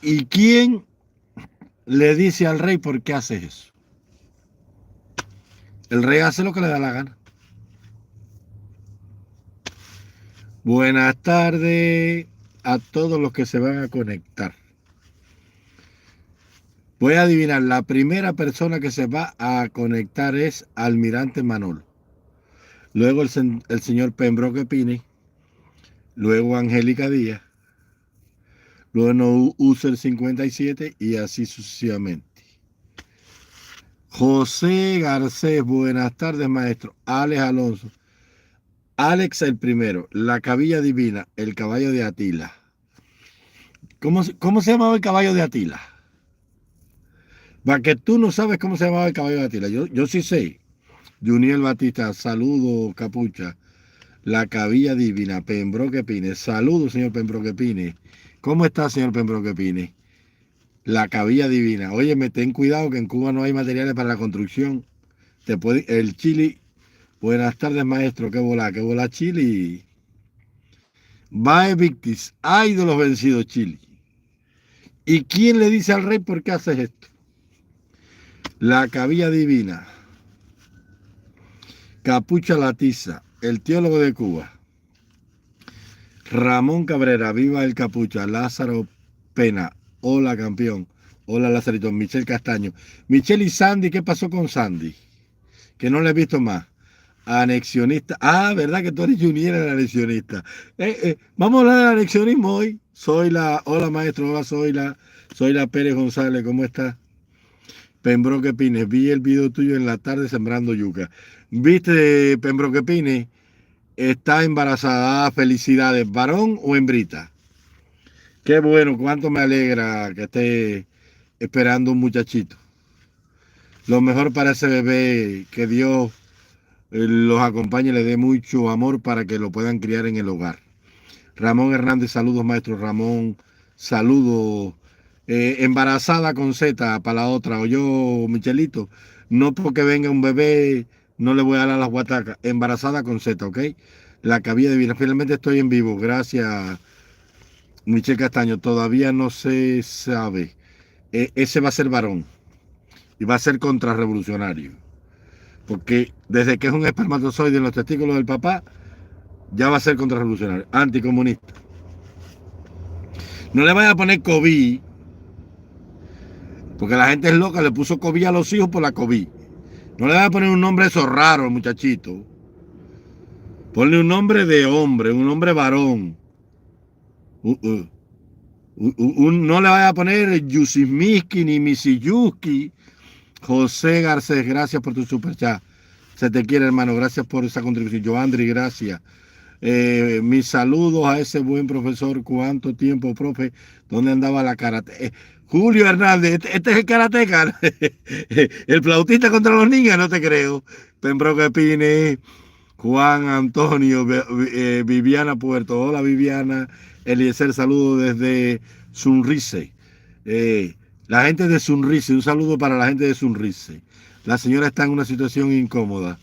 ¿Y quién le dice al rey por qué hace eso? El rey hace lo que le da la gana. Buenas tardes a todos los que se van a conectar. Voy a adivinar, la primera persona que se va a conectar es Almirante Manolo. Luego el señor Pembroke Pines. Luego Angélica Díaz. Luego no User 57 y así sucesivamente. José Garcés, buenas tardes, maestro. Alex Alonso. Alex el primero, la cabilla divina, el caballo de Atila. ¿Cómo se llamaba el caballo de Atila? Va, que tú no sabes cómo se llamaba el caballo de Atila. Yo sí sé. Juniel Batista, saludo, Capucha. La cabilla divina, Pembroke Pines. Saludo, señor Pembroke Pines. ¿Cómo está, señor Pembroke Pines? La cabilla divina. Óyeme, ten cuidado que en Cuba no hay materiales para la construcción. El chili. Buenas tardes, maestro. ¿Qué bola chili? Vae Victis. Ay de los vencidos, chili. ¿Y quién le dice al rey por qué haces esto? La cabilla divina. Capucha Latiza, el teólogo de Cuba. Ramón Cabrera, viva el Capucha. Lázaro Pena, hola campeón. Hola Lazarito. Michelle Castaño. Michelle y Sandy, ¿qué pasó con Sandy? Que no le he visto más. Anexionista. Ah, ¿verdad que tú eres Junior, el anexionista? Vamos a hablar del anexionismo hoy. Hola maestro, hola, soy la Pérez González, ¿cómo estás? Pembroke Pines, vi el video tuyo en la tarde sembrando yuca. ¿Viste, Pembroke Pines? Está embarazada, felicidades, ¿varón o hembrita? Qué bueno, cuánto me alegra que esté esperando un muchachito. Lo mejor para ese bebé, que Dios los acompañe y le dé mucho amor para que lo puedan criar en el hogar. Ramón Hernández, saludos, maestro Ramón, saludos. Embarazada con Z para la otra, o yo, Michelito, no porque venga un bebé, no le voy a dar las guatacas. Embarazada con Z, ¿ok? La cabilla divina. Finalmente estoy en vivo, gracias, Michel Castaño. Todavía no se sabe. Ese va a ser varón y va a ser contrarrevolucionario. Porque desde que es un espermatozoide en los testículos del papá, ya va a ser contrarrevolucionario, anticomunista. No le vaya a poner COVID, porque la gente es loca, le puso COVID a los hijos por la COVID. No le vaya a poner un nombre eso raro, muchachito. Ponle un nombre de hombre, un nombre varón. No le vaya a poner Yusimiski ni Misiyuski. José Garcés, gracias por tu superchat. Se te quiere, hermano. Gracias por esa contribución. Joandri, gracias. Mis saludos a ese buen profesor. ¿Cuánto tiempo, profe? ¿Dónde andaba la karate? Julio Hernández, este es el karateca. El flautista contra los niños, no te creo. Pembroke Pines, Juan Antonio, Viviana Puerto. Hola, Viviana. Eliezer, saludo desde Sunrise. La gente de Sunrise, un saludo para la gente de Sunrise. La señora está en una situación incómoda.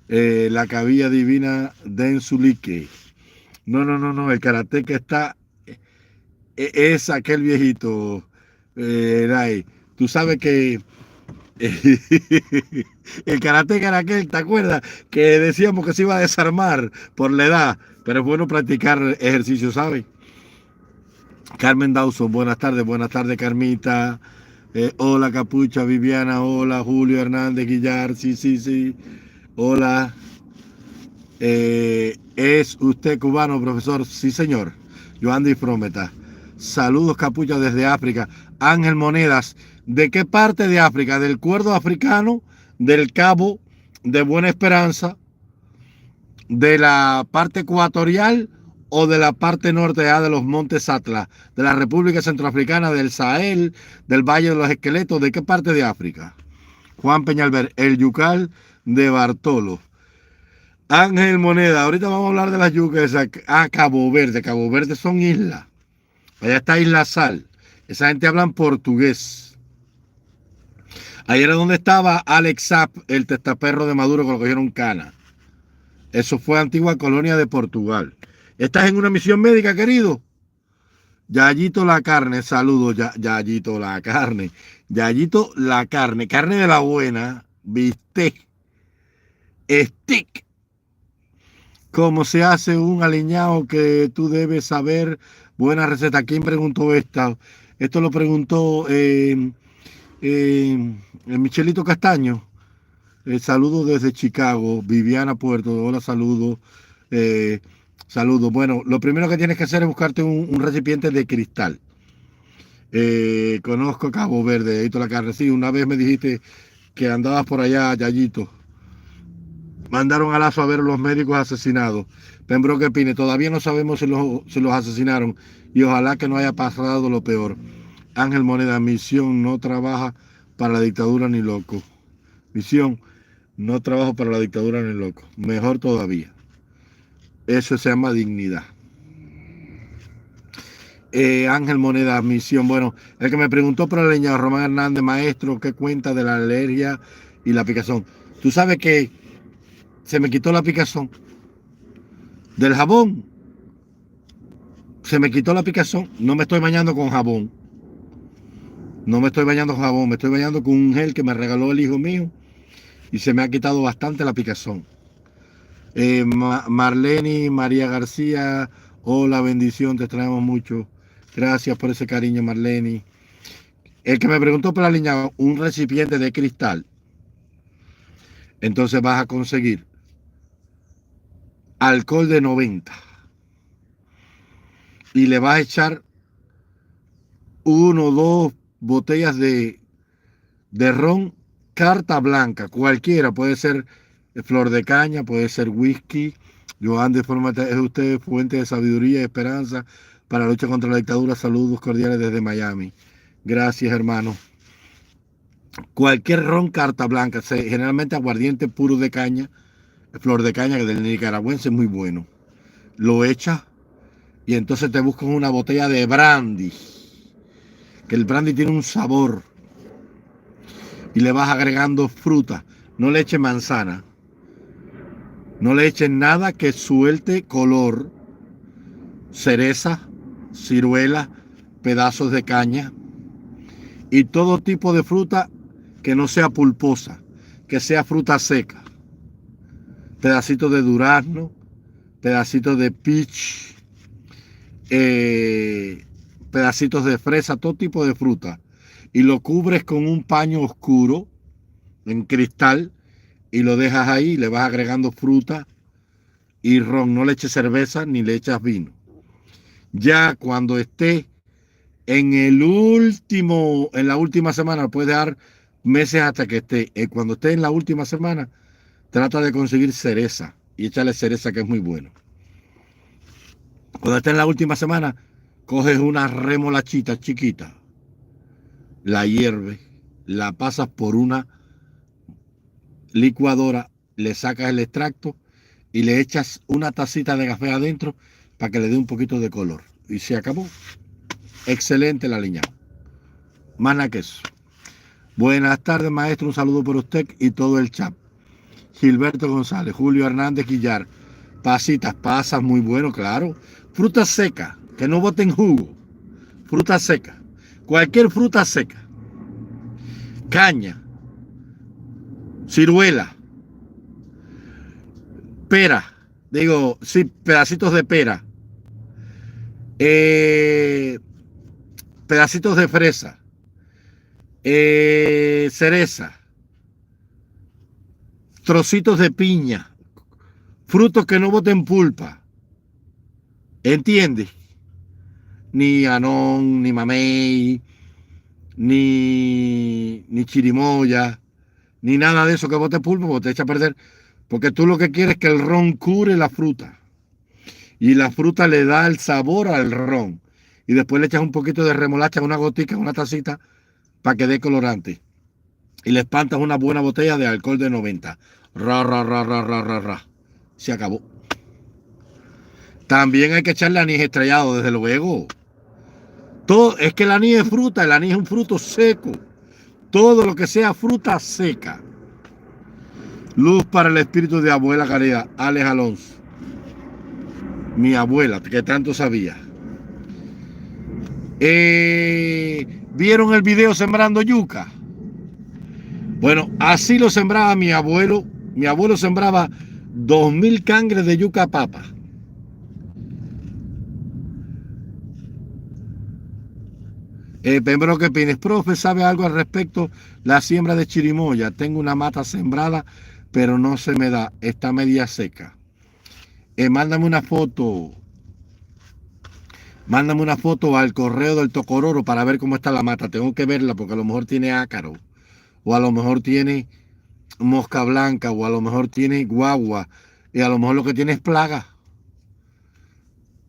La cabilla divina de Enzulique. No, el karateca está. Es aquel viejito. Ray. Tú sabes que el karateca era aquel, ¿te acuerdas? Que decíamos que se iba a desarmar por la edad, pero es bueno practicar ejercicio, ¿sabes? Carmen Dawson, buenas tardes, Carmita. Hola, Capucha, Viviana, hola, Julio Hernández, Guillar, sí. Hola. ¿Es usted cubano, profesor? Sí, señor. Joandy Frometa. Saludos, Capucha, desde África. Ángel Monedas. ¿De qué parte de África? ¿Del cuerdo africano? ¿Del Cabo? ¿De Buena Esperanza? ¿De la parte ecuatorial o de la parte norte de los Montes Atlas? ¿De la República Centroafricana, del Sahel, del Valle de los Esqueletos? ¿De qué parte de África? Juan Peñalver, el Yucal de Bartolo. Ángel Moneda, ahorita vamos a hablar de las yucas a Cabo Verde. Cabo Verde son islas. Allá está Isla Sal. Esa gente habla portugués. Ayer era donde estaba Alex Zapp, el testaperro de Maduro, que lo cogieron cana. Eso fue antigua colonia de Portugal. ¿Estás en una misión médica, querido? Yayito la carne, saludos, Yayito la carne. Yayito la carne, carne de la buena, bistec, stick. ¿Cómo se hace un aliñado que tú debes saber? Buena receta. ¿Quién preguntó esta? Esto lo preguntó Michelito Castaño. Saludos desde Chicago. Viviana Puerto. Hola, saludos. Saludos. Bueno, lo primero que tienes que hacer es buscarte un recipiente de cristal. Conozco Cabo Verde, Yayito la carne. Sí, una vez me dijiste que andabas por allá, Yayito. Mandaron a Lazo a ver a los médicos asesinados. Pembroke Pines, todavía no sabemos si los asesinaron y ojalá que no haya pasado lo peor. Ángel Moneda, Misión no trabaja para la dictadura ni loco. Misión, no trabajo para la dictadura ni loco. Mejor todavía. Eso se llama dignidad. Ángel Moneda, Misión. Bueno, el que me preguntó por el leñador, Román Hernández, maestro, ¿qué cuenta de la alergia y la picazón? Tú sabes que se me quitó la picazón del jabón. Se me quitó la picazón. No me estoy bañando con jabón. No me estoy bañando con jabón. Me estoy bañando con un gel que me regaló el hijo mío. Y se me ha quitado bastante la picazón. Marlene María García. Hola, bendición. Te extrañamos mucho. Gracias por ese cariño, Marlene. El que me preguntó por la línea, un recipiente de cristal. Entonces vas a conseguir alcohol de 90 y le vas a echar 1 o 2 botellas de ron carta blanca, cualquiera, puede ser flor de caña, puede ser whisky. Joan de Forma es usted fuente de sabiduría y esperanza para la lucha contra la dictadura. Saludos cordiales desde Miami. Gracias, hermano. Cualquier ron carta blanca, generalmente aguardiente puro de caña, flor de caña, que del nicaragüense es muy bueno. Lo echas y entonces te buscas una botella de brandy, que el brandy tiene un sabor, y le vas agregando fruta. No le eches manzana, no le eches nada que suelte color, cereza, ciruela, pedazos de caña y todo tipo de fruta que no sea pulposa, que sea fruta seca, pedacitos de durazno, pedacitos de peach, pedacitos de fresa, todo tipo de fruta, y lo cubres con un paño oscuro en cristal y lo dejas ahí, le vas agregando fruta y ron. No le eches cerveza ni le echas vino. Ya cuando esté en la última semana, puede dar meses hasta que esté. Cuando esté en la última semana, trata de conseguir cereza y échale cereza, que es muy bueno. Cuando esté en la última semana, coges una remolachita chiquita, la hierves, la pasas por una licuadora, le sacas el extracto y le echas una tacita de café adentro para que le dé un poquito de color. Y se acabó. Excelente la leña. Más nada que eso. Buenas tardes, maestro. Un saludo por usted y todo el chat. Gilberto González, Julio Hernández Guillar. Pasitas, pasas, muy bueno, claro. Fruta seca, que no boten jugo. Fruta seca. Cualquier fruta seca. Caña. Ciruela. Pera. Digo, sí, pedacitos de pera. Pedacitos de fresa. Cereza. Trocitos de piña. Frutos que no boten pulpa. ¿Entiendes? Ni anón, ni mamey, ni chirimoya, ni nada de eso que bote pulpa, porque te echa a perder. Porque tú lo que quieres es que el ron cure la fruta. Y la fruta le da el sabor al ron. Y después le echas un poquito de remolacha, una gotica, una tacita, para que dé colorante. Y le espantas una buena botella de alcohol de 90. Ra. Se acabó. También hay que echarle anís estrellado, desde luego. Todo, es que el anís es fruta, el anís es un fruto seco. Todo lo que sea fruta seca. Luz para el espíritu de abuela Caridad, Alex Alonso. Mi abuela, que tanto sabía. ¿Vieron el video sembrando yuca? Bueno, así lo sembraba mi abuelo. Mi abuelo sembraba 2000 cangres de yuca papa. Primero que opines, profe, ¿sabe algo al respecto? La siembra de chirimoya. Tengo una mata sembrada, pero no se me da. Está media seca. Mándame una foto. Mándame una foto al correo del Tocororo para ver cómo está la mata. Tengo que verla porque a lo mejor tiene ácaro. O a lo mejor tiene mosca blanca. O a lo mejor tiene guagua. Y a lo mejor lo que tiene es plaga.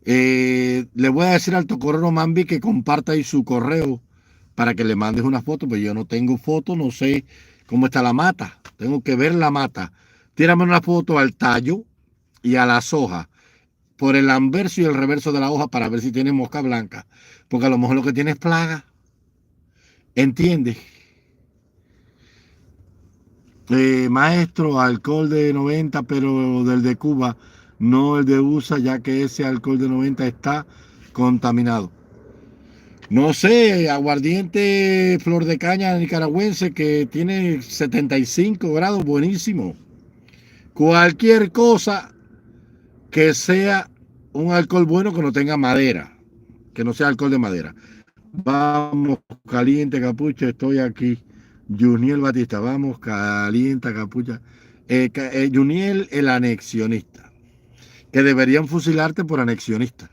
Le voy a decir al Tocororo Mambi que comparta ahí su correo para que le mandes una foto, pero yo no tengo foto, no sé cómo está la mata. Tengo que ver la mata. Tírame una foto al tallo y a las hojas, por el anverso y el reverso de la hoja para ver si tiene mosca blanca, porque a lo mejor lo que tiene es plaga. ¿Entiendes? Maestro, alcohol de 90, pero del de Cuba, no el de USA, ya que ese alcohol de 90 está contaminado. No sé, aguardiente flor de caña nicaragüense que tiene 75 grados, buenísimo. Cualquier cosa que sea un alcohol bueno que no tenga madera, que no sea alcohol de madera. Vamos, caliente capucha, estoy aquí. Juniel Batista, vamos, calienta capucha. Juniel el anexionista, que deberían fusilarte por anexionista.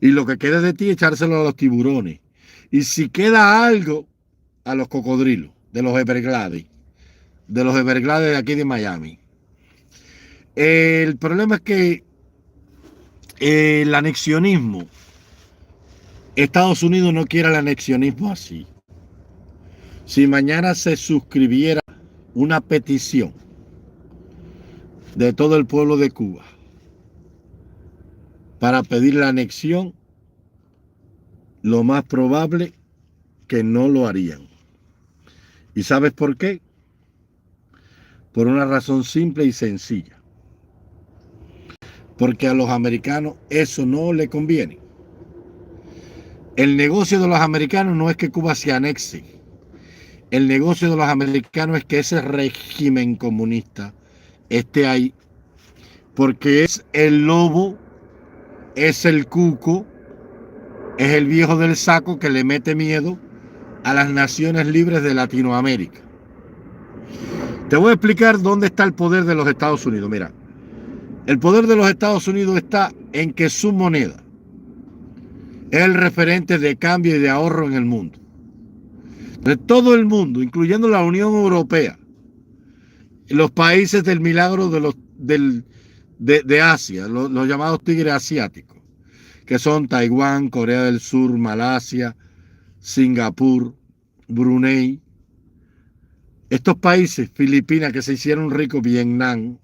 Y lo que quede de ti, echárselo a los tiburones. Y si queda algo, a los cocodrilos, de los Everglades, de aquí de Miami. El problema es que el anexionismo, Estados Unidos no quiere el anexionismo así. Si mañana se suscribiera una petición de todo el pueblo de Cuba para pedir la anexión, lo más probable que no lo harían. ¿Y sabes por qué? Por una razón simple y sencilla. Porque a los americanos eso no le conviene. El negocio de los americanos no es que Cuba se anexe. El negocio de los americanos es que ese régimen comunista esté ahí. Porque es el lobo, es el cuco, es el viejo del saco que le mete miedo a las naciones libres de Latinoamérica. Te voy a explicar dónde está el poder de los Estados Unidos. Mira, el poder de los Estados Unidos está en que su moneda es el referente de cambio y de ahorro en el mundo. De todo el mundo, incluyendo la Unión Europea, los países del milagro de Asia, los llamados tigres asiáticos, que son Taiwán, Corea del Sur, Malasia, Singapur, Brunei. Estos países, Filipinas, que se hicieron ricos, Vietnam,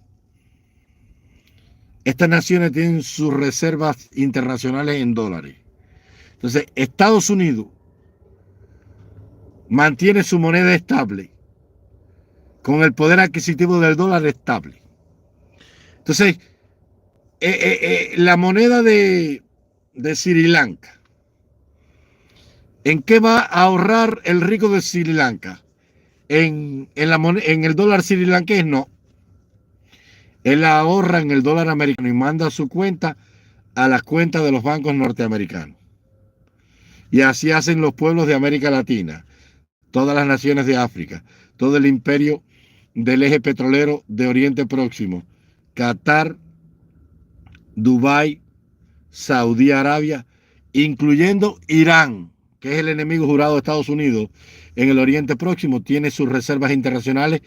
estas naciones tienen sus reservas internacionales en dólares. Entonces, Estados Unidos mantiene su moneda estable, con el poder adquisitivo del dólar estable. Entonces, la moneda de Sri Lanka, ¿en qué va a ahorrar el rico de Sri Lanka? En el dólar srilanqués, no. Él ahorra en el dólar americano y manda su cuenta a las cuentas de los bancos norteamericanos. Y así hacen los pueblos de América Latina, todas las naciones de África, todo el imperio del eje petrolero de Oriente Próximo, Qatar, Dubái, Saudí Arabia, incluyendo Irán, que es el enemigo jurado de Estados Unidos en el Oriente Próximo, tiene sus reservas internacionales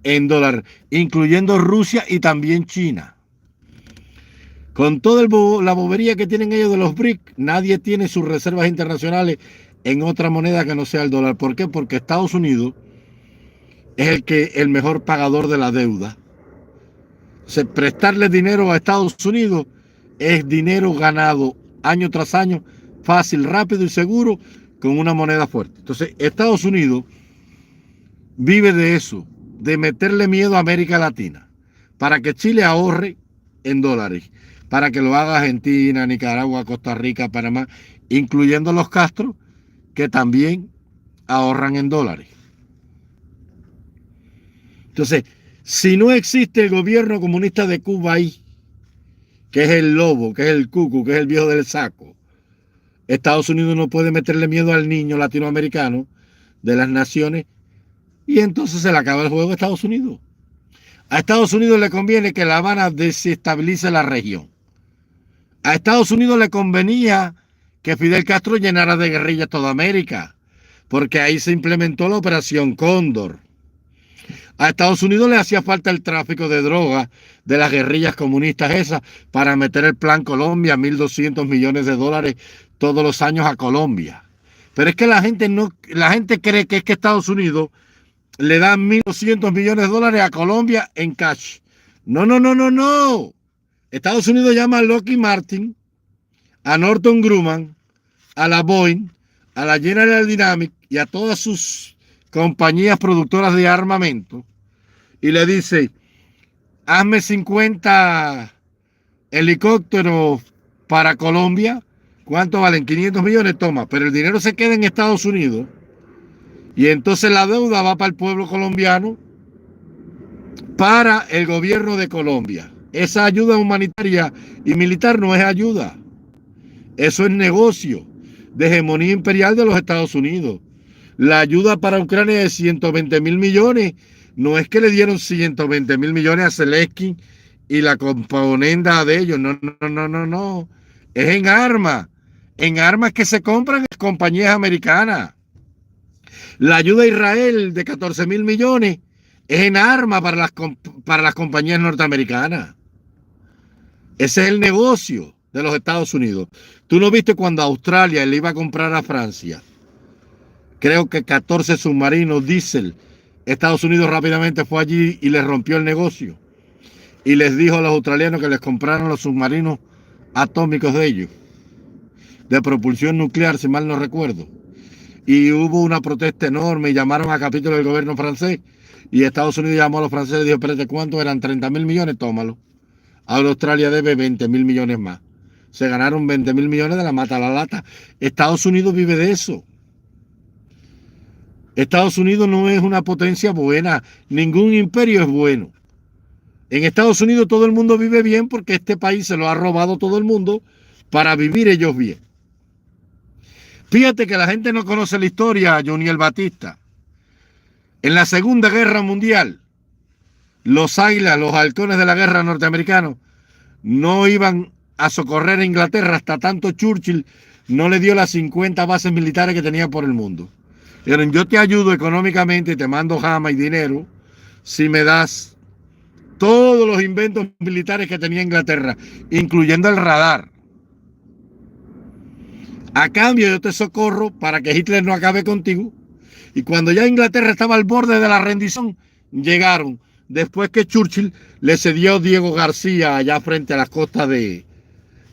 en dólar, incluyendo Rusia y también China. Con toda la bobería que tienen ellos de los BRIC, nadie tiene sus reservas internacionales en otra moneda que no sea el dólar. ¿Por qué? Porque Estados Unidos es el mejor pagador de la deuda. O sea, prestarle dinero a Estados Unidos es dinero ganado año tras año, fácil, rápido y seguro, con una moneda fuerte. Entonces, Estados Unidos vive de eso, de meterle miedo a América Latina, para que Chile ahorre en dólares, para que lo haga Argentina, Nicaragua, Costa Rica, Panamá incluyendo los Castro, que también ahorran en dólares. Entonces, si no existe el gobierno comunista de Cuba ahí, que es el lobo, que es el cucu, que es el viejo del saco, Estados Unidos no puede meterle miedo al niño latinoamericano de las naciones y entonces se le acaba el juego a Estados Unidos. A Estados Unidos le conviene que La Habana desestabilice la región. A Estados Unidos le convenía que Fidel Castro llenara de guerrillas toda América, porque ahí se implementó la Operación Cóndor. A Estados Unidos le hacía falta el tráfico de drogas de las guerrillas comunistas esas para meter el Plan Colombia, 1.200 millones de dólares todos los años a Colombia. Pero es que la gente cree que es que Estados Unidos le da 1.200 millones de dólares a Colombia en cash. No, no, no, no, no. Estados Unidos llama a Lockheed Martin, a Northrop Grumman, a la Boeing, a la General Dynamics y a todas sus compañías productoras de armamento y le dice, hazme 50 helicópteros para Colombia. ¿Cuánto valen? 500 millones, toma. Pero el dinero se queda en Estados Unidos y entonces la deuda va para el pueblo colombiano, para el gobierno de Colombia. Esa ayuda humanitaria y militar no es ayuda. Eso es negocio de hegemonía imperial de los Estados Unidos. La ayuda para Ucrania de 120.000 millones. No es que le dieron 120.000 millones a Zelensky y la componenda de ellos. No, no, no, no, no. Es en armas. En armas que se compran en compañías americanas. La ayuda a Israel de 14.000 millones es en armas para las compañías norteamericanas. Ese es el negocio de los Estados Unidos. Tú no viste cuando Australia le iba a comprar a Francia, creo que 14 submarinos diésel. Estados Unidos rápidamente fue allí y les rompió el negocio. Y les dijo a los australianos que les compraron los submarinos atómicos de ellos, de propulsión nuclear, si mal no recuerdo. Y hubo una protesta enorme y llamaron a capítulo del gobierno francés. Y Estados Unidos llamó a los franceses y dijo, espérate, ¿cuánto eran? 30.000 millones, tómalo. Ahora Australia debe 20.000 millones más. Se ganaron 20.000 millones de la mata a la lata. Estados Unidos vive de eso. Estados Unidos no es una potencia buena. Ningún imperio es bueno. En Estados Unidos todo el mundo vive bien porque este país se lo ha robado todo el mundo para vivir ellos bien. Fíjate que la gente no conoce la historia, Johnny el Batista. En la Segunda Guerra Mundial, los águilas, los halcones de la guerra norteamericanos, no iban a socorrer a Inglaterra hasta tanto Churchill no le dio las 50 bases militares que tenía por el mundo. Dijeron, yo te ayudo económicamente, te mando jama y dinero, si me das todos los inventos militares que tenía Inglaterra, incluyendo el radar. A cambio yo te socorro para que Hitler no acabe contigo. Y cuando ya Inglaterra estaba al borde de la rendición, llegaron. Después que Churchill le cedió a Diego García allá frente a las costas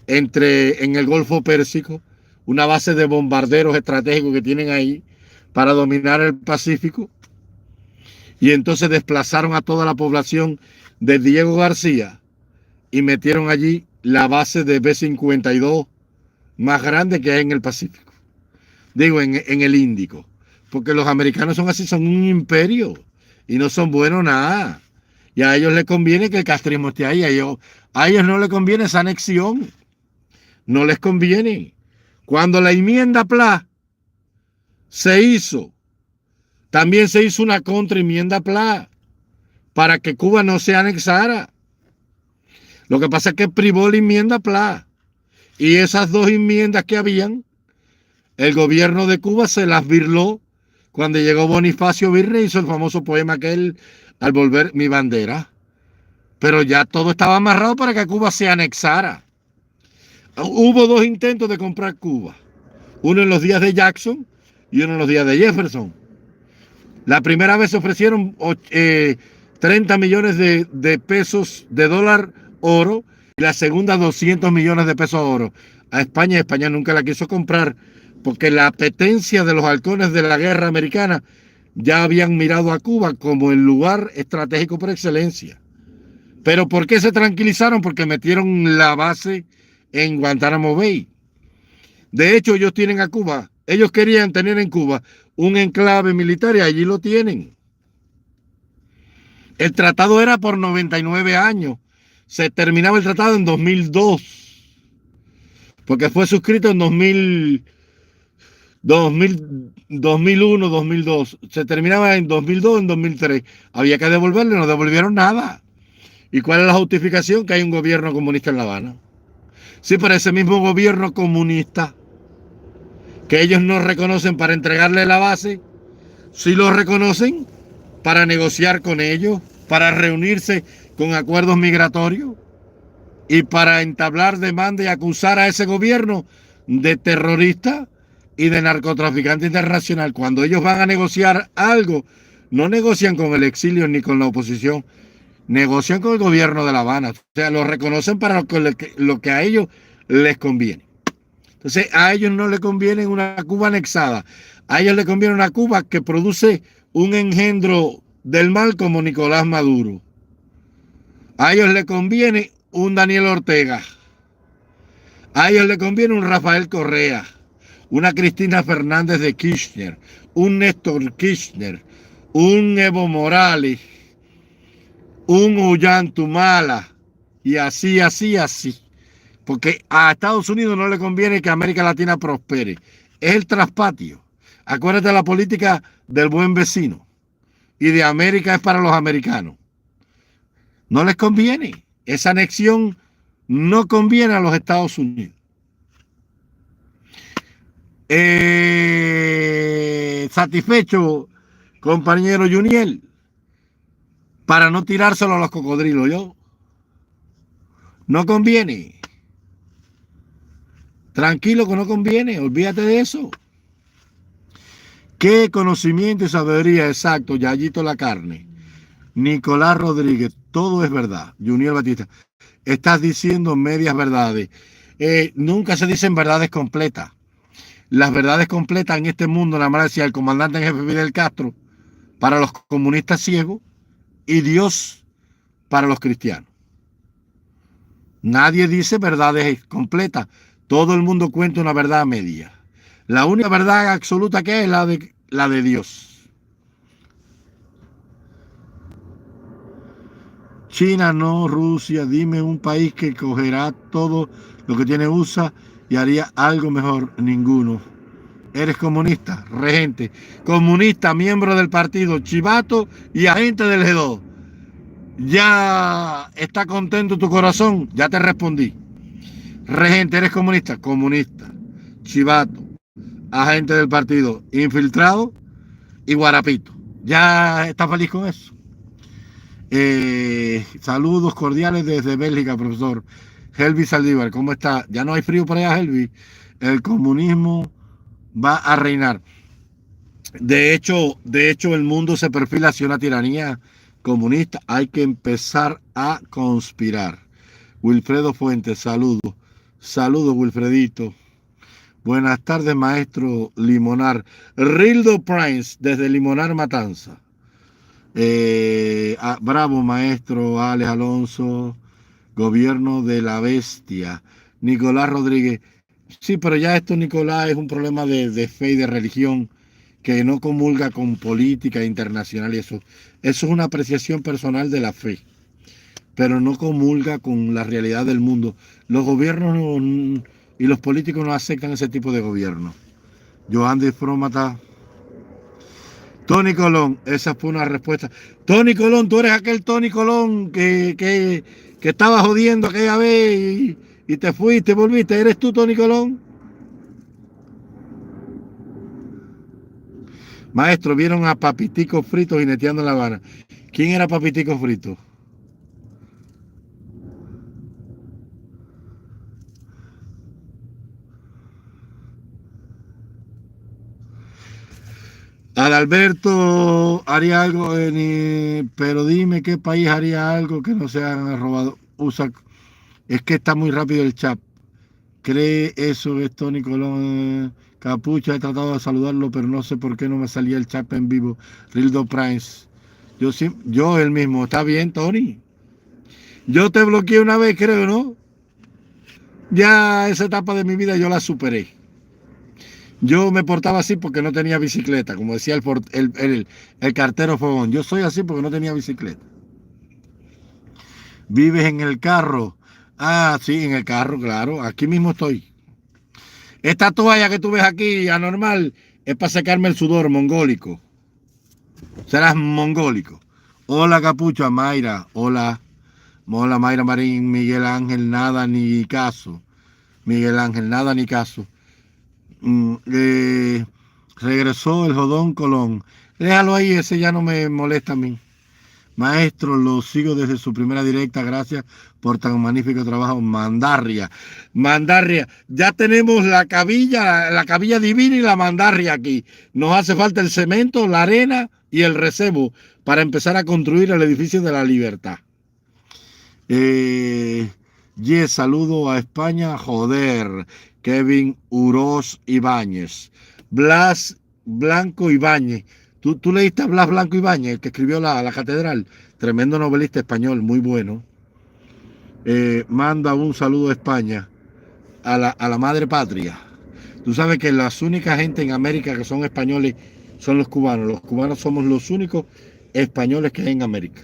en el Golfo Pérsico, una base de bombarderos estratégicos que tienen ahí para dominar el Pacífico. Y entonces desplazaron a toda la población de Diego García y metieron allí la base de B-52 más grande que hay en el Pacífico. Digo, en el Índico. Porque los americanos son así, son un imperio y no son buenos nada. Y a ellos les conviene que el castrismo esté ahí. A ellos no les conviene esa anexión. No les conviene. Cuando la enmienda Pla se hizo, también se hizo una contraenmienda Pla para que Cuba no se anexara. Lo que pasa es que privó la enmienda Pla. Y esas dos enmiendas que habían, el gobierno de Cuba se las birló cuando llegó Bonifacio Virrey, hizo el famoso poema que él, al volver mi bandera. Pero ya todo estaba amarrado para que Cuba se anexara. Hubo dos intentos de comprar Cuba. Uno en los días de Jackson y uno en los días de Jefferson. La primera vez se ofrecieron 30 millones de pesos de dólar oro y la segunda 200 millones de pesos oro a España. España nunca la quiso comprar porque la apetencia de los halcones de la guerra americana ya habían mirado a Cuba como el lugar estratégico por excelencia. ¿Pero por qué se tranquilizaron? Porque metieron la base en Guantánamo Bay. De hecho, ellos tienen a Cuba. Ellos querían tener en Cuba un enclave militar y allí lo tienen. El tratado era por 99 años. Se terminaba el tratado en 2002. Porque fue suscrito en 2001, 2002. Se terminaba en 2002, en 2003. Había que devolverle, no devolvieron nada. ¿Y cuál es la justificación? Que hay un gobierno comunista en La Habana. Sí, pero ese mismo gobierno comunista que ellos no reconocen para entregarle la base, sí lo reconocen para negociar con ellos, para reunirse con acuerdos migratorios y para entablar demanda y acusar a ese gobierno de terrorista y de narcotraficante internacional. Cuando ellos van a negociar algo, no negocian con el exilio ni con la oposición, negocian con el gobierno de La Habana. O sea, lo reconocen para lo que a ellos les conviene. Entonces, a ellos no les conviene una Cuba anexada. A ellos les conviene una Cuba que produce un engendro del mal como Nicolás Maduro. A ellos les conviene un Daniel Ortega. A ellos les conviene un Rafael Correa, una Cristina Fernández de Kirchner, un Néstor Kirchner, un Evo Morales, un Ollanta y así. Porque a Estados Unidos no le conviene que América Latina prospere. Es el traspatio. Acuérdate de la política del buen vecino. Y de América es para los americanos. No les conviene. Esa anexión no conviene a los Estados Unidos. Satisfecho, compañero Juniel, para no tirárselo a los cocodrilos. Yo no conviene. Tranquilo que no conviene, olvídate de eso. Qué conocimiento y sabiduría, exacto, Yayito la carne. Nicolás Rodríguez, todo es verdad. Juniel Batista, estás diciendo medias verdades. Nunca se dicen verdades completas. Las verdades completas en este mundo, nada más decía el comandante en jefe Fidel Castro, para los comunistas ciegos, y Dios para los cristianos. Nadie dice verdades completas. Todo el mundo cuenta una verdad media. La única verdad absoluta que es la de Dios. China no, Rusia, dime un país que cogerá todo lo que tiene USA y haría algo mejor. Ninguno. Eres comunista, regente, comunista, miembro del partido, chivato y agente del G2. ¿Ya está contento tu corazón? Ya te respondí. Regente, ¿eres comunista? Comunista, chivato, agente del partido, infiltrado y guarapito. ¿Ya está feliz con eso? Saludos cordiales desde Bélgica, profesor. Helvi Saldívar, ¿cómo está? Ya no hay frío para allá, Helvi. El comunismo va a reinar. De hecho, el mundo se perfila hacia una tiranía comunista. Hay que empezar a conspirar. Wilfredo Fuentes, saludos. Saludos, Wilfredito. Buenas tardes, maestro Limonar. Rildo Prince, desde Limonar, Matanza. Bravo, maestro Alex Alonso. Gobierno de la bestia. Nicolás Rodríguez. Sí, pero ya esto, Nicolás, es un problema de fe y de religión que no comulga con política internacional y eso. Eso es una apreciación personal de la fe, pero no comulga con la realidad del mundo. Los gobiernos y los políticos no aceptan ese tipo de gobierno. Joandy Frómata. Tony Colón, esa fue una respuesta. Tony Colón, tú eres aquel Tony Colón que estaba jodiendo aquella vez y te fuiste, volviste. ¿Eres tú, Tony Colón? Maestro, vieron a Papitico Frito jineteando en La Habana. ¿Quién era Papitico Frito? Adalberto haría algo, pero dime qué país haría algo que no se hayan robado. Es que está muy rápido el chat. ¿Cree eso esto, Nicolás? Capucha, he tratado de saludarlo, pero no sé por qué no me salía el chat en vivo. Rildo Prince. Yo el mismo. ¿Está bien, Tony? Yo te bloqueé una vez, creo, ¿no? Ya esa etapa de mi vida yo la superé. Yo me portaba así porque no tenía bicicleta, como decía el cartero Fogón. Yo soy así porque no tenía bicicleta. ¿Vives en el carro? Ah, sí, en el carro, claro. Aquí mismo estoy. Esta toalla que tú ves aquí, anormal, es para secarme el sudor mongólico. Serás mongólico. Hola, Capucha, Mayra. Hola. Hola, Mayra Marín, Miguel Ángel, nada ni caso. Miguel Ángel, nada ni caso. Mm, eh, Regresó el Jodón Colón. Déjalo ahí, ese ya no me molesta a mí. Maestro, lo sigo desde su primera directa. Gracias por tan magnífico trabajo. Mandarria. Mandarria. Ya tenemos la cabilla divina y la mandarria aquí. Nos hace falta el cemento, la arena y el recebo para empezar a construir el edificio de la libertad. Yes, saludo a España. Joder. Kevin Uroz Ibáñez. Blas Blanco Ibáñez. ¿Tú leíste a Blas Blanco Ibáñez, el que escribió la Catedral? Tremendo novelista español, muy bueno. Manda un saludo a España, a la madre patria. Tú sabes que las únicas gente en América que son españoles son los cubanos. Los cubanos somos los únicos españoles que hay en América.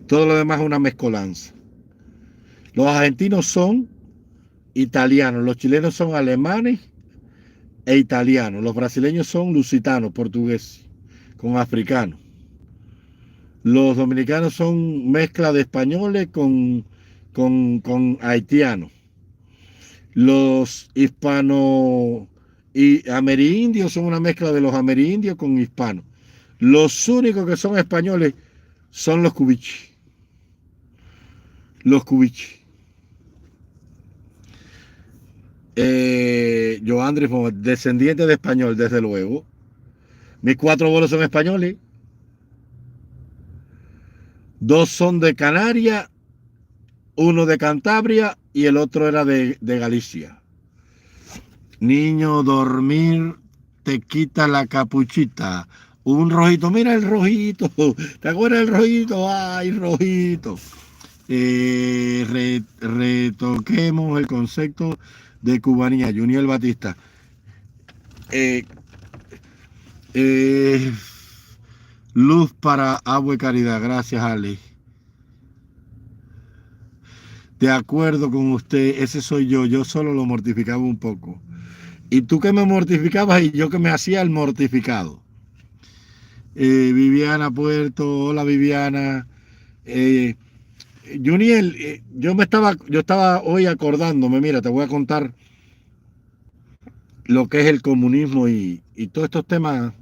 Todo lo demás es una mezcolanza. Los argentinos son italianos, los chilenos son alemanes e italianos, los brasileños son lusitanos, portugueses, con africanos. Los dominicanos son mezcla de españoles con haitianos. Los hispano y amerindios son una mezcla de los amerindios con hispanos. Los únicos que son españoles son los cubichi. Los cubichi. Joandri, descendiente de español, desde luego. Mis 4 abuelos son españoles. 2 son de Canarias, 1 de Cantabria y el otro era de Galicia. Niño, dormir te quita la capuchita. Un rojito, mira el rojito. ¿Te acuerdas del rojito? Ay, rojito. Retoquemos el concepto de cubanía. Juniel Batista. Luz para agua y caridad. Gracias, Ale. De acuerdo con usted, ese soy yo. Yo solo lo mortificaba un poco. Y tú que me mortificabas y yo que me hacía el mortificado. Viviana Puerto, hola Viviana. Juniel, yo estaba hoy acordándome, mira, te voy a contar lo que es el comunismo y todos estos temas.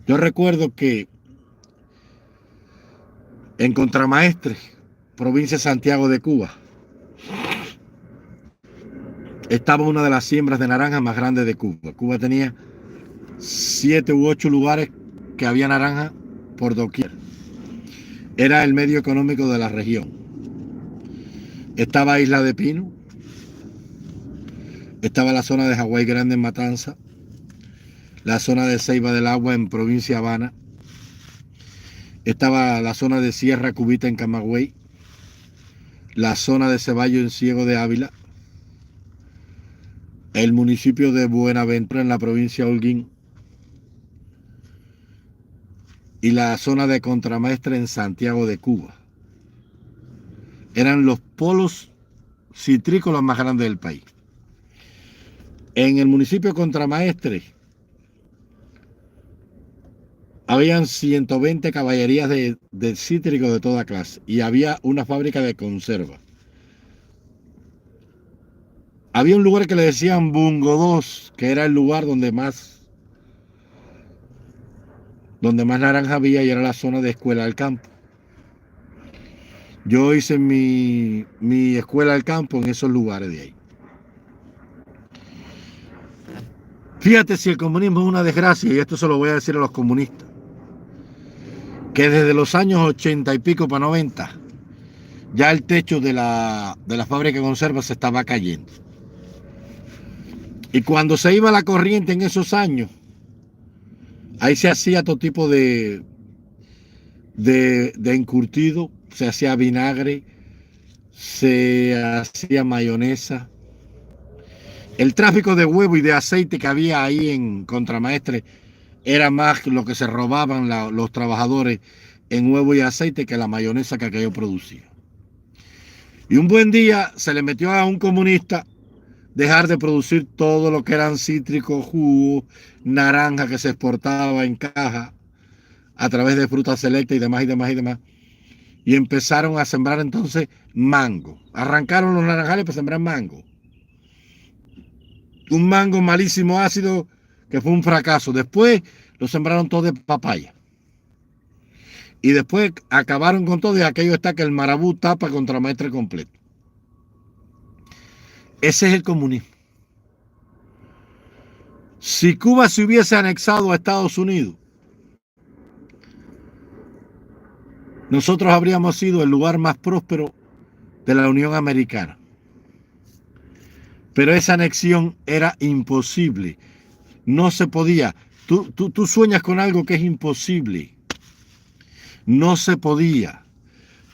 Yo recuerdo que en Contramaestre, provincia de Santiago de Cuba, estaba una de las siembras de naranja más grandes de Cuba. Cuba tenía 7 u 8 lugares que había naranja por doquier. Era el medio económico de la región. Estaba Isla de Pino, estaba la zona de Hawái Grande en Matanza, la zona de Ceiba del Agua en provincia Habana, estaba la zona de Sierra Cubita en Camagüey, la zona de Ceballo en Ciego de Ávila, el municipio de Buenaventura en la provincia de Holguín y la zona de Contramaestre en Santiago de Cuba. Eran los polos citrícolas más grandes del país. En el municipio de Contramaestre habían 120 caballerías de cítricos de toda clase y había una fábrica de conserva. Había un lugar que le decían Bungo 2, que era el lugar donde más naranja había y era la zona de escuela del campo. Yo hice mi escuela del campo en esos lugares de ahí. Fíjate si el comunismo es una desgracia, y esto se lo voy a decir a los comunistas, que desde los años 80 y pico para 90, ya el techo de la fábrica de conservas se estaba cayendo. Y cuando se iba la corriente en esos años, ahí se hacía todo tipo de encurtido, se hacía vinagre, se hacía mayonesa. El tráfico de huevo y de aceite que había ahí en Contramaestre era más lo que se robaban los trabajadores en huevo y aceite que la mayonesa que aquello producía. Y un buen día se le metió a un comunista dejar de producir todo lo que eran cítricos, jugo, naranja que se exportaba en caja a través de frutas selectas y demás y demás y demás. Y empezaron a sembrar entonces mango. Arrancaron los naranjales para sembrar mango. Un mango malísimo ácido que fue un fracaso. Después lo sembraron todo de papaya. Y después acabaron con todo y aquello está que el marabú tapa Contramaestre completo. Ese es el comunismo. Si Cuba se hubiese anexado a Estados Unidos, nosotros habríamos sido el lugar más próspero de la Unión Americana. Pero esa anexión era imposible. No se podía. Tú sueñas con algo que es imposible. No se podía.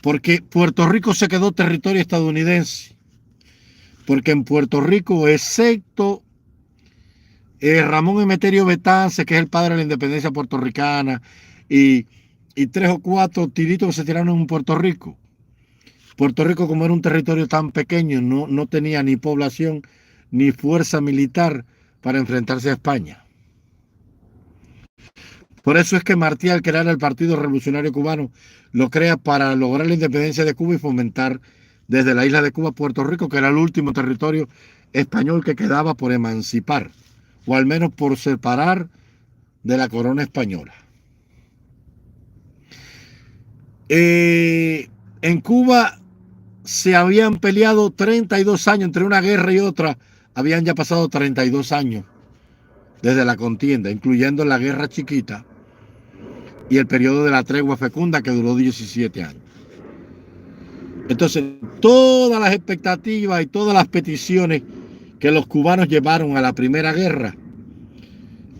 Porque Puerto Rico se quedó territorio estadounidense. Porque en Puerto Rico, excepto Ramón Emeterio Betance, que es el padre de la independencia puertorricana, y 3 o 4 tiritos que se tiraron en Puerto Rico. Puerto Rico, como era un territorio tan pequeño, no tenía ni población ni fuerza militar para enfrentarse a España. Por eso es que Martí, al crear el Partido Revolucionario Cubano, lo crea para lograr la independencia de Cuba y fomentar desde la isla de Cuba Puerto Rico, que era el último territorio español que quedaba por emancipar, o al menos por separar de la corona española. En Cuba se habían peleado 32 años entre una guerra y otra, habían ya pasado 32 años desde la contienda, incluyendo la guerra chiquita y el periodo de la tregua fecunda que duró 17 años. Entonces, todas las expectativas y todas las peticiones que los cubanos llevaron a la primera guerra,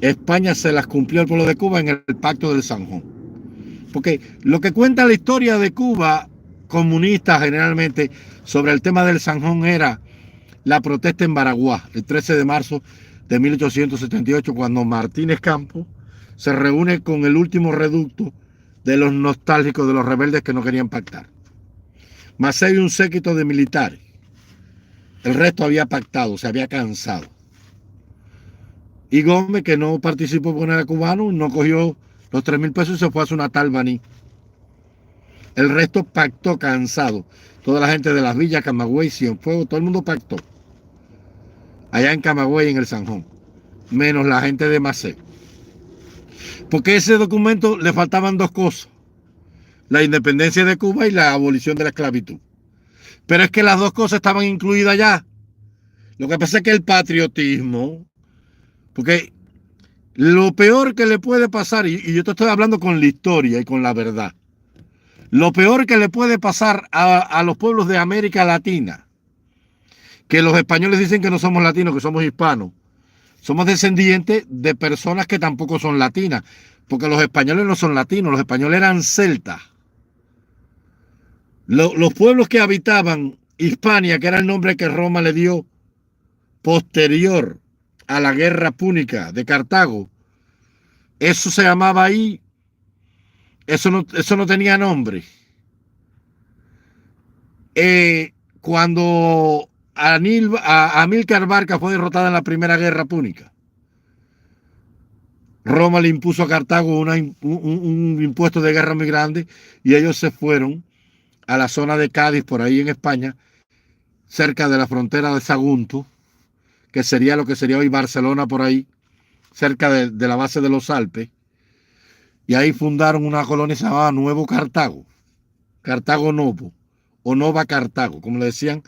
España se las cumplió al pueblo de Cuba en el Pacto del Zanjón. Porque lo que cuenta la historia de Cuba, comunista generalmente, sobre el tema del Zanjón era la protesta en Baraguá, el 13 de marzo de 1878, cuando Martínez Campos se reúne con el último reducto de los nostálgicos, de los rebeldes que no querían pactar. Maceo y un séquito de militares. El resto había pactado, se había cansado. Y Gómez, que no participó porque no era cubano, no cogió los 3,000 pesos y se fue a su natal Baní. El resto pactó cansado. Toda la gente de las villas, Camagüey, Cienfuegos, todo el mundo pactó. Allá en Camagüey, en el Zanjón. Menos la gente de Maceo. Porque a ese documento le faltaban 2 cosas. La independencia de Cuba y la abolición de la esclavitud. Pero es que las 2 cosas estaban incluidas ya. Lo que pasa es que el patriotismo, porque lo peor que le puede pasar, y yo te estoy hablando con la historia y con la verdad, lo peor que le puede pasar a los pueblos de América Latina, que los españoles dicen que no somos latinos, que somos hispanos, somos descendientes de personas que tampoco son latinas, porque los españoles no son latinos, los españoles eran celtas. Los pueblos que habitaban Hispania, que era el nombre que Roma le dio posterior a la guerra púnica de Cartago, eso se llamaba ahí, eso no tenía nombre. Cuando Amílcar Barca fue derrotada en la primera guerra púnica, Roma le impuso a Cartago un impuesto de guerra muy grande y ellos se fueron a la zona de Cádiz, por ahí en España, cerca de la frontera de Sagunto, que sería lo que sería hoy Barcelona, por ahí, cerca de la base de los Alpes, y ahí fundaron una colonia que se llamaba Nuevo Cartago, Cartago Novo, o Nova Cartago, como le decían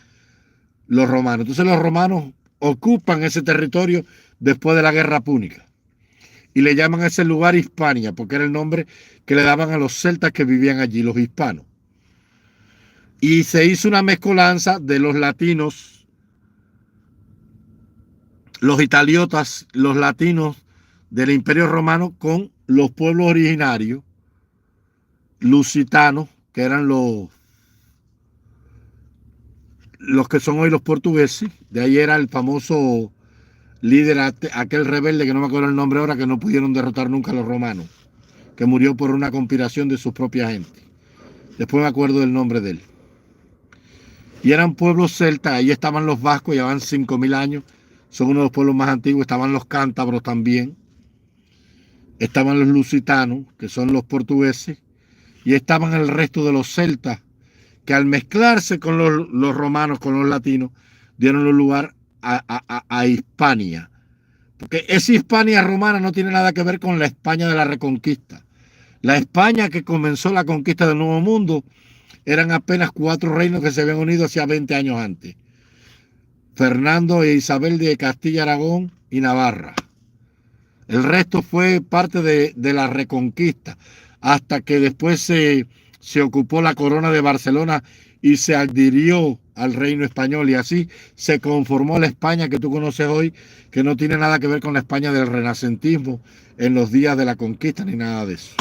los romanos. Entonces los romanos ocupan ese territorio después de la guerra púnica y le llaman a ese lugar Hispania, porque era el nombre que le daban a los celtas que vivían allí, los hispanos. Y se hizo una mezcolanza de los latinos, los italiotas, los latinos del Imperio Romano con los pueblos originarios lusitanos, que eran los que son hoy los portugueses. De ahí era el famoso líder aquel rebelde que no me acuerdo el nombre ahora, que no pudieron derrotar nunca a los romanos, que murió por una conspiración de sus propias gente. Después me acuerdo del nombre de él. Y eran pueblos celtas, ahí estaban los vascos, llevaban 5000 años, son uno de los pueblos más antiguos, estaban los cántabros también, estaban los lusitanos, que son los portugueses, y estaban el resto de los celtas, que al mezclarse con los romanos, con los latinos, dieron lugar a Hispania. Porque esa Hispania romana no tiene nada que ver con la España de la Reconquista. La España que comenzó la conquista del Nuevo Mundo eran apenas 4 reinos que se habían unido hacía 20 años antes. Fernando e Isabel de Castilla, Aragón y Navarra. El resto fue parte de la Reconquista, hasta que después se ocupó la corona de Barcelona y se adhirió al reino español, y así se conformó la España que tú conoces hoy, que no tiene nada que ver con la España del renacentismo en los días de la conquista ni nada de eso.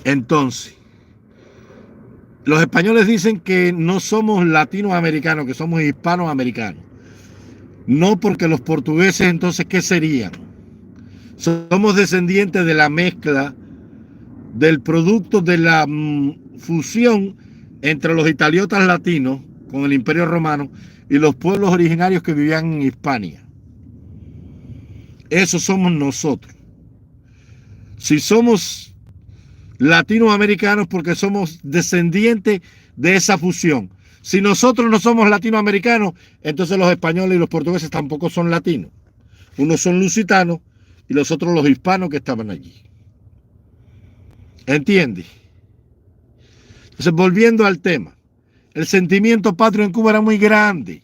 Entonces, los españoles dicen que no somos latinoamericanos, que somos hispanoamericanos. No, porque los portugueses, entonces, ¿qué serían? Somos descendientes de la mezcla del producto de la fusión entre los italiotas latinos con el Imperio Romano y los pueblos originarios que vivían en Hispania. Eso somos nosotros. Si somos latinoamericanos, porque somos descendientes de esa fusión. Si nosotros no somos latinoamericanos, entonces los españoles y los portugueses tampoco son latinos. Unos son lusitanos y los otros los hispanos que estaban allí. ¿Entiendes? Entonces, volviendo al tema, el sentimiento patrio en Cuba era muy grande.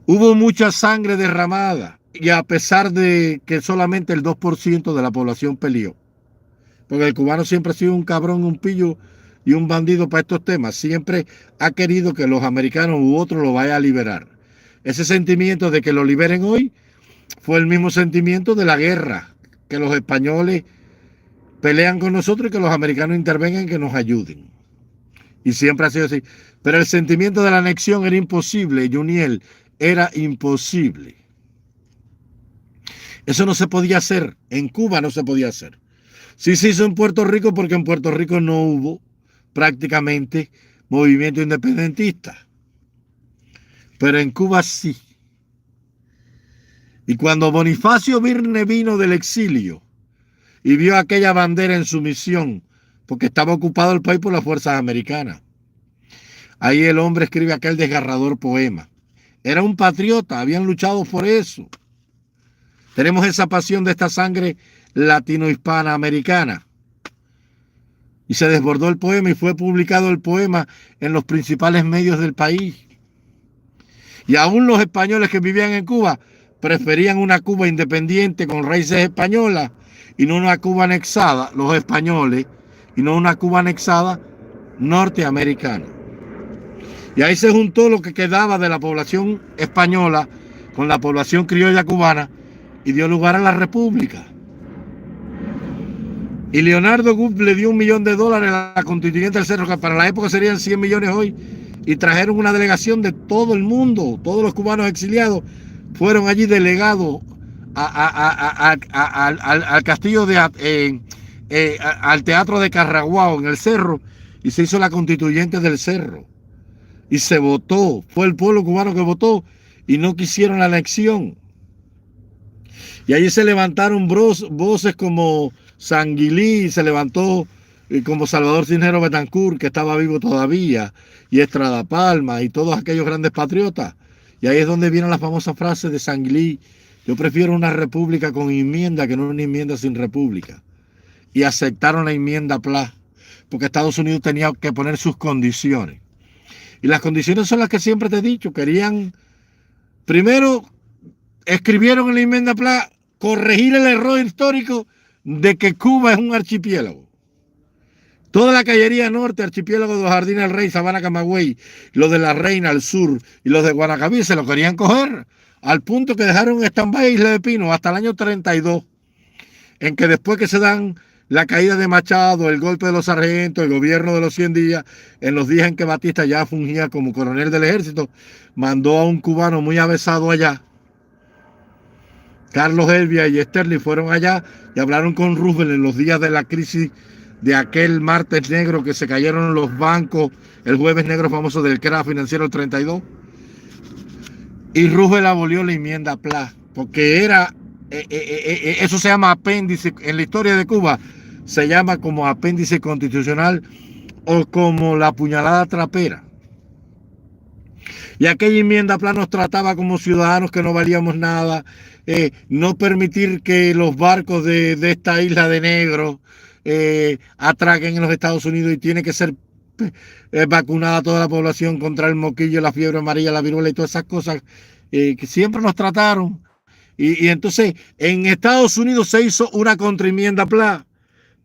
Hubo mucha sangre derramada, y a pesar de que solamente el 2% de la población peleó. Porque el cubano siempre ha sido un cabrón, un pillo y un bandido para estos temas. Siempre ha querido que los americanos u otros lo vayan a liberar. Ese sentimiento de que lo liberen hoy fue el mismo sentimiento de la guerra, que los españoles pelean con nosotros y que los americanos intervengan y que nos ayuden. Y siempre ha sido así. Pero el sentimiento de la anexión era imposible, Juniel, era imposible. Eso no se podía hacer. En Cuba no se podía hacer. Sí se hizo en Puerto Rico, porque en Puerto Rico no hubo prácticamente movimiento independentista. Pero en Cuba sí. Y cuando Bonifacio Birne vino del exilio y vio aquella bandera en su misión, porque estaba ocupado el país por las fuerzas americanas, ahí el hombre escribe aquel desgarrador poema. Era un patriota, habían luchado por eso. Tenemos esa pasión de esta sangre latino-hispana americana. Y se desbordó el poema y fue publicado el poema en los principales medios del país. Y aún los españoles que vivían en Cuba preferían una Cuba independiente con raíces españolas y no una Cuba anexada, los españoles, y no una Cuba anexada norteamericana. Y ahí se juntó lo que quedaba de la población española con la población criolla cubana y dio lugar a la república. Y Leonardo Gubb le dio $1 millón a la constituyente del Cerro, que para la época serían 100 millones hoy, y trajeron una delegación de todo el mundo. Todos los cubanos exiliados fueron allí delegados al castillo al teatro de Carraguao en el Cerro, y se hizo la constituyente del Cerro. Y se votó, fue el pueblo cubano que votó, y no quisieron la anexión. Y allí se levantaron voces como Sanguilí, se levantó como Salvador Cisneros Betancourt, que estaba vivo todavía, y Estrada Palma, y todos aquellos grandes patriotas. Y ahí es donde viene la famosa frase de Sanguilí: yo prefiero una república con enmienda que no una enmienda sin república. Y aceptaron la enmienda Pla, porque Estados Unidos tenía que poner sus condiciones. Y las condiciones son las que siempre te he dicho. Querían, primero, escribieron en la enmienda Pla, corregir el error histórico de que Cuba es un archipiélago. Toda la caballería norte, archipiélago de los Jardines del Rey, Sabana, Camagüey, los de la Reina al sur y los de Guanacaví se lo querían coger, al punto que dejaron en stand-by Isla de Pino hasta el año 32, en que después que se dan la caída de Machado, el golpe de los sargentos, el gobierno de los 100 días, en los días en que Batista ya fungía como coronel del ejército, mandó a un cubano muy avesado allá, Carlos Helvia y Sterling fueron allá y hablaron con Roosevelt en los días de la crisis de aquel martes negro que se cayeron los bancos, el jueves negro famoso del crack financiero del 32. Y Roosevelt abolió la enmienda Pla, porque era, eso se llama apéndice, en la historia de Cuba se llama como apéndice constitucional o como la puñalada trapera. Y aquella enmienda Pla nos trataba como ciudadanos que no valíamos nada, no permitir que los barcos de esta isla de negros atraquen en los Estados Unidos y tiene que ser vacunada toda la población contra el moquillo, la fiebre amarilla, la viruela y todas esas cosas que siempre nos trataron. Y entonces en Estados Unidos se hizo una contraenmienda Pla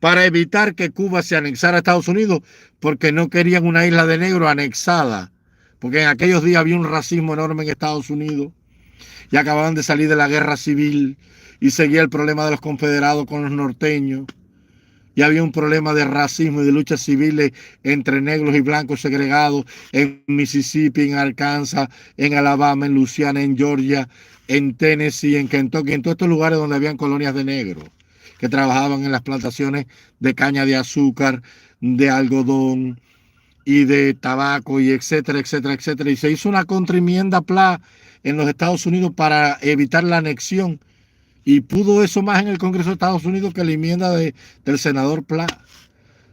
para evitar que Cuba se anexara a Estados Unidos, porque no querían una isla de negros anexada, porque en aquellos días había un racismo enorme en Estados Unidos y acababan de salir de la guerra civil y seguía el problema de los confederados con los norteños. Y había un problema de racismo y de luchas civiles entre negros y blancos segregados en Mississippi, en Arkansas, en Alabama, en Luisiana, en Georgia, en Tennessee, en Kentucky, en todos estos lugares donde habían colonias de negros que trabajaban en las plantaciones de caña de azúcar, de algodón y de tabaco, y etcétera, etcétera, etcétera. Y se hizo una contraenmienda Pla en los Estados Unidos para evitar la anexión. Y pudo eso más en el Congreso de Estados Unidos que la enmienda del senador Pla.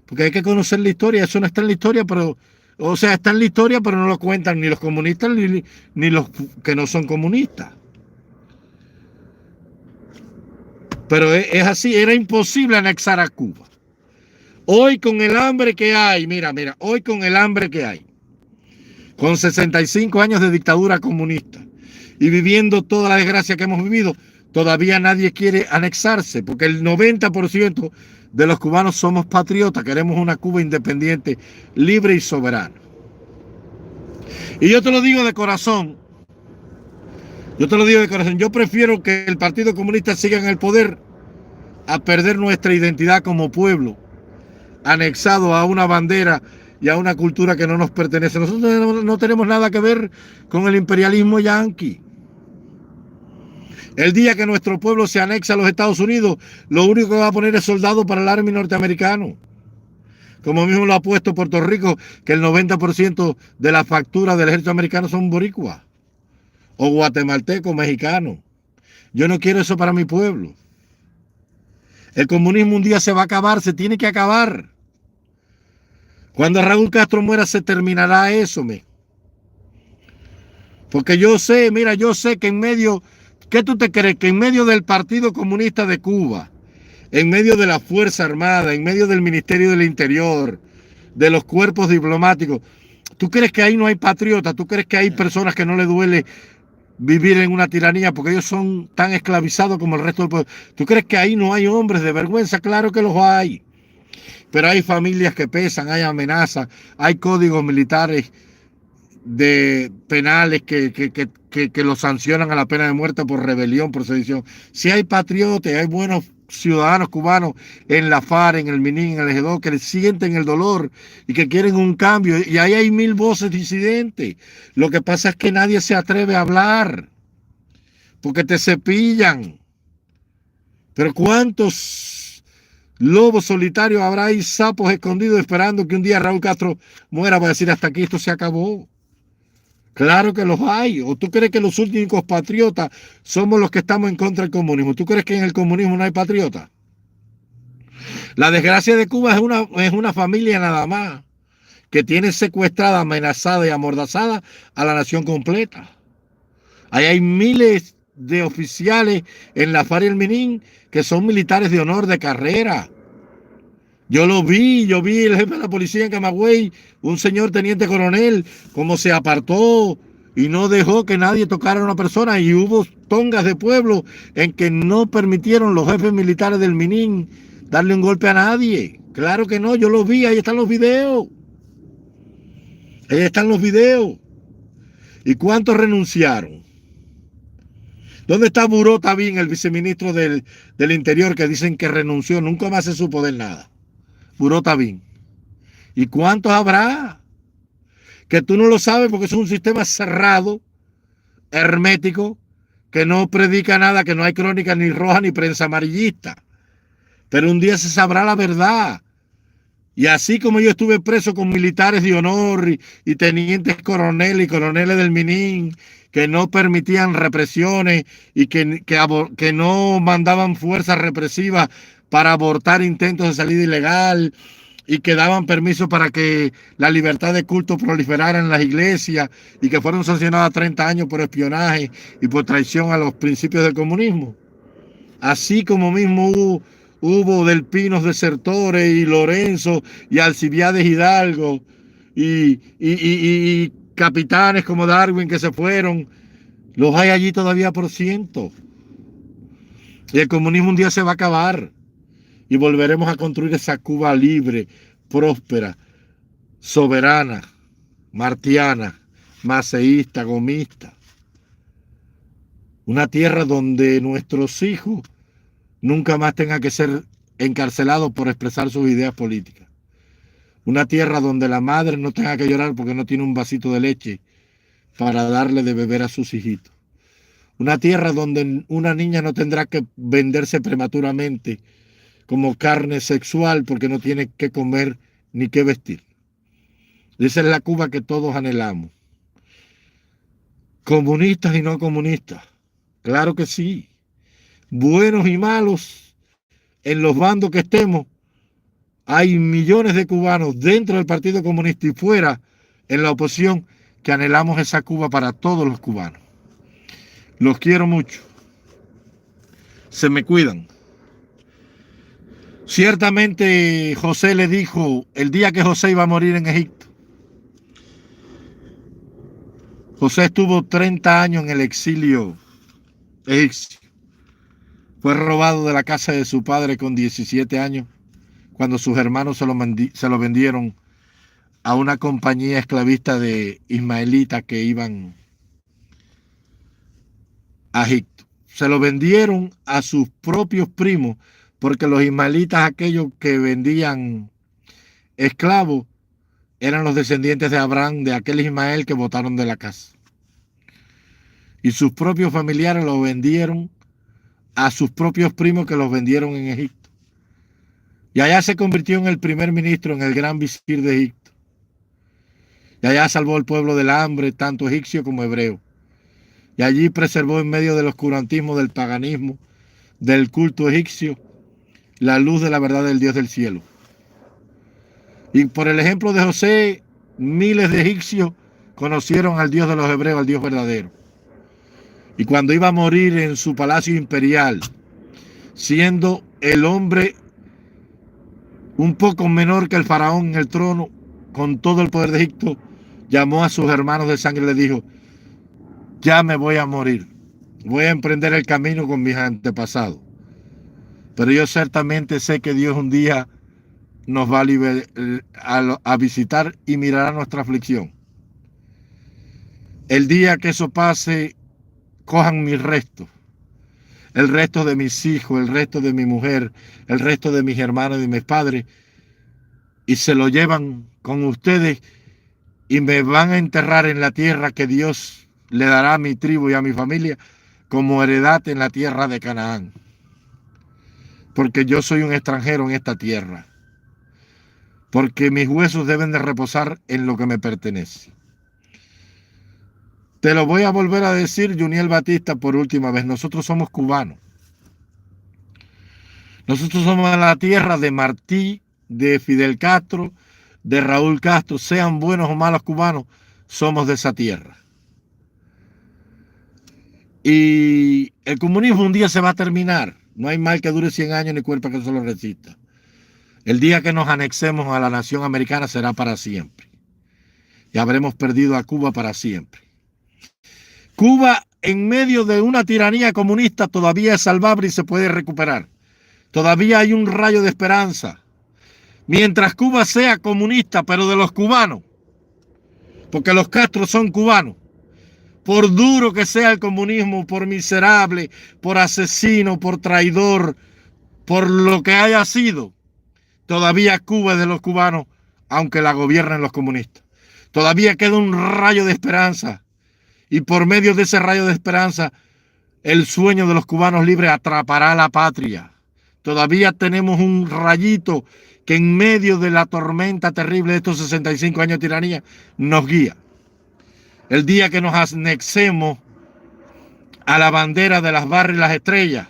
Porque hay que conocer la historia. Eso no está en la historia, pero, o sea, está en la historia, pero no lo cuentan ni los comunistas ni los que no son comunistas. Pero es así, era imposible anexar a Cuba. Hoy con el hambre que hay, mira, hoy con el hambre que hay, con 65 años de dictadura comunista y viviendo toda la desgracia que hemos vivido, todavía nadie quiere anexarse, porque el 90% de los cubanos somos patriotas, queremos una Cuba independiente, libre y soberana. Y yo te lo digo de corazón, yo prefiero que el Partido Comunista siga en el poder a perder nuestra identidad como pueblo, anexado a una bandera y a una cultura que no nos pertenece. Nosotros no tenemos nada que ver con el imperialismo yanqui. El día que nuestro pueblo se anexa a los Estados Unidos, lo único que va a poner es soldados para el Army norteamericano. Como mismo lo ha puesto Puerto Rico, que el 90% de la factura del ejército americano son boricuas, o guatemaltecos, mexicanos. Yo no quiero eso para mi pueblo. El comunismo un día se va a acabar, se tiene que acabar. Cuando Raúl Castro muera se terminará eso, porque yo sé, mira, yo sé que en medio, ¿qué tú te crees? Que en medio del Partido Comunista de Cuba, en medio de la Fuerza Armada, en medio del Ministerio del Interior, de los cuerpos diplomáticos, ¿tú crees que ahí no hay patriotas? ¿Tú crees que hay personas que no les duele vivir en una tiranía porque ellos son tan esclavizados como el resto del pueblo? ¿Tú crees que ahí no hay hombres de vergüenza? Claro que los hay. Pero hay familias que pesan, hay amenazas, hay códigos militares de penales que los sancionan a la pena de muerte por rebelión, por sedición. Si hay patriotas, hay buenos ciudadanos cubanos en la FARC, en el MININ, en el G2, que sienten el dolor y que quieren un cambio. Y ahí hay 1000 voces disidentes. Lo que pasa es que nadie se atreve a hablar, porque te cepillan. Pero ¿cuántos lobos solitarios habrá ahí, sapos escondidos, esperando que un día Raúl Castro muera para decir hasta aquí esto se acabó? Claro que los hay. ¿O tú crees que los únicos patriotas somos los que estamos en contra del comunismo? ¿Tú crees que en el comunismo no hay patriotas? La desgracia de Cuba es una familia nada más que tiene secuestrada, amenazada y amordazada a la nación completa. Ahí hay miles de oficiales en la FARC y el MININ que son militares de honor, de carrera. Yo vi el jefe de la policía en Camagüey, un señor teniente coronel, cómo se apartó y no dejó que nadie tocara a una persona, y hubo tongas de pueblo en que no permitieron los jefes militares del MININ darle un golpe a nadie. Claro que no, yo lo vi, ahí están los videos. Ahí están los videos. ¿Y cuántos renunciaron? ¿Dónde está Buró Tabín, el viceministro del Interior, que dicen que renunció? Nunca más se supo de nada. Buró Tabín. ¿Y cuántos habrá? Que tú no lo sabes porque es un sistema cerrado, hermético, que no predica nada, que no hay crónica ni roja ni prensa amarillista. Pero un día se sabrá la verdad. Y así como yo estuve preso con militares de honor y tenientes coroneles y coroneles del Minin que no permitían represiones y que no mandaban fuerzas represivas para abortar intentos de salida ilegal y que daban permiso para que la libertad de culto proliferara en las iglesias y que fueron sancionadas 30 años por espionaje y por traición a los principios del comunismo. Así como mismo hubo Del Pinos desertores y Lorenzo y Alcibiades Hidalgo y capitanes como Darwin que se fueron, los hay allí todavía por ciento. Y el comunismo un día se va a acabar y volveremos a construir esa Cuba libre, próspera, soberana, martiana, maceísta, gomista. Una tierra donde nuestros hijos nunca más tengan que ser encarcelados por expresar sus ideas políticas. Una tierra donde la madre no tenga que llorar porque no tiene un vasito de leche para darle de beber a sus hijitos. Una tierra donde una niña no tendrá que venderse prematuramente como carne sexual porque no tiene que comer ni que vestir. Esa es la Cuba que todos anhelamos. Comunistas y no comunistas. Claro que sí. Buenos y malos, en los bandos que estemos, hay millones de cubanos dentro del Partido Comunista y fuera, en la oposición, que anhelamos esa Cuba para todos los cubanos. Los quiero mucho. Se me cuidan. Ciertamente José le dijo el día que José iba a morir en Egipto. José estuvo 30 años en el exilio egipcio. Fue robado de la casa de su padre con 17 años, cuando sus hermanos se lo vendieron a una compañía esclavista de ismaelitas que iban a Egipto. Se lo vendieron a sus propios primos, porque los ismaelitas, aquellos que vendían esclavos, eran los descendientes de Abraham, de aquel Ismael que botaron de la casa. Y sus propios familiares lo vendieron a sus propios primos que los vendieron en Egipto. Y allá se convirtió en el primer ministro, en el gran visir de Egipto. Y allá salvó al pueblo del hambre, tanto egipcio como hebreo. Y allí preservó en medio del oscurantismo, del paganismo, del culto egipcio, la luz de la verdad del Dios del cielo. Y por el ejemplo de José, miles de egipcios conocieron al Dios de los hebreos, al Dios verdadero. Y cuando iba a morir en su palacio imperial, siendo el hombre un poco menor que el faraón en el trono, con todo el poder de Egipto, llamó a sus hermanos de sangre y le dijo: ya me voy a morir, voy a emprender el camino con mis antepasados, pero yo ciertamente sé que Dios un día nos va a visitar y mirará nuestra aflicción. El día que eso pase, cojan mis restos, el resto de mis hijos, el resto de mi mujer, el resto de mis hermanos y de mis padres, y se lo llevan con ustedes y me van a enterrar en la tierra que Dios le dará a mi tribu y a mi familia como heredad en la tierra de Canaán. Porque yo soy un extranjero en esta tierra. Porque mis huesos deben de reposar en lo que me pertenece. Te lo voy a volver a decir, Juniel Batista, por última vez. Nosotros somos cubanos. Nosotros somos la tierra de Martí, de Fidel Castro, de Raúl Castro. Sean buenos o malos cubanos, somos de esa tierra. Y el comunismo un día se va a terminar. No hay mal que dure 100 años ni cuerpo que se lo resista. El día que nos anexemos a la nación americana será para siempre. Y habremos perdido a Cuba para siempre. Cuba, en medio de una tiranía comunista, todavía es salvable y se puede recuperar. Todavía hay un rayo de esperanza. Mientras Cuba sea comunista, pero de los cubanos, porque los Castro son cubanos, por duro que sea el comunismo, por miserable, por asesino, por traidor, por lo que haya sido, todavía Cuba es de los cubanos, aunque la gobiernen los comunistas. Todavía queda un rayo de esperanza. Y por medio de ese rayo de esperanza, el sueño de los cubanos libres atrapará a la patria. Todavía tenemos un rayito que en medio de la tormenta terrible de estos 65 años de tiranía nos guía. El día que nos anexemos a la bandera de las barras y las estrellas,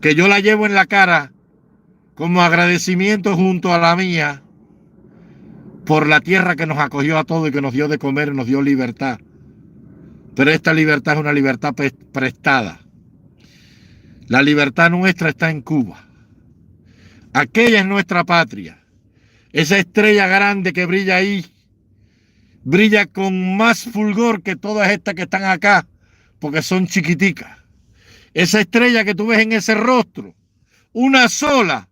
que yo la llevo en la cara como agradecimiento junto a la mía por la tierra que nos acogió a todos y que nos dio de comer, nos dio libertad. Pero esta libertad es una libertad prestada. La libertad nuestra está en Cuba. Aquella es nuestra patria. Esa estrella grande que brilla ahí, brilla con más fulgor que todas estas que están acá, porque son chiquiticas. Esa estrella que tú ves en ese rostro, una sola,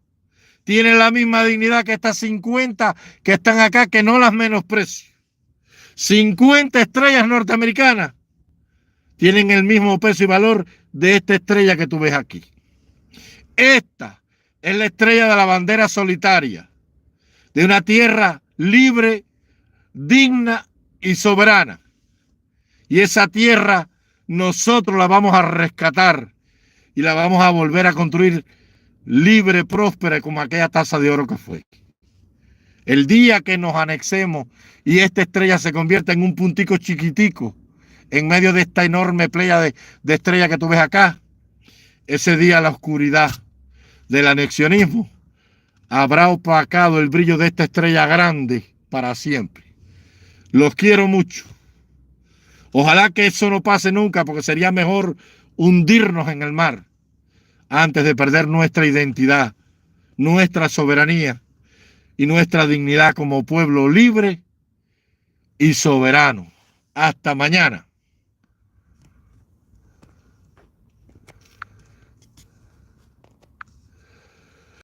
tiene la misma dignidad que estas 50 que están acá, que no las menosprecio. 50 estrellas norteamericanas tienen el mismo peso y valor de esta estrella que tú ves aquí. Esta es la estrella de la bandera solitaria, de una tierra libre, digna y soberana. Y esa tierra nosotros la vamos a rescatar y la vamos a volver a construir libre, próspera, como aquella taza de oro que fue. El día que nos anexemos y esta estrella se convierta en un puntico chiquitico en medio de esta enorme playa de estrellas que tú ves acá, ese día la oscuridad del anexionismo habrá opacado el brillo de esta estrella grande para siempre. Los quiero mucho. Ojalá que eso no pase nunca, porque sería mejor hundirnos en el mar antes de perder nuestra identidad, nuestra soberanía y nuestra dignidad como pueblo libre y soberano. Hasta mañana.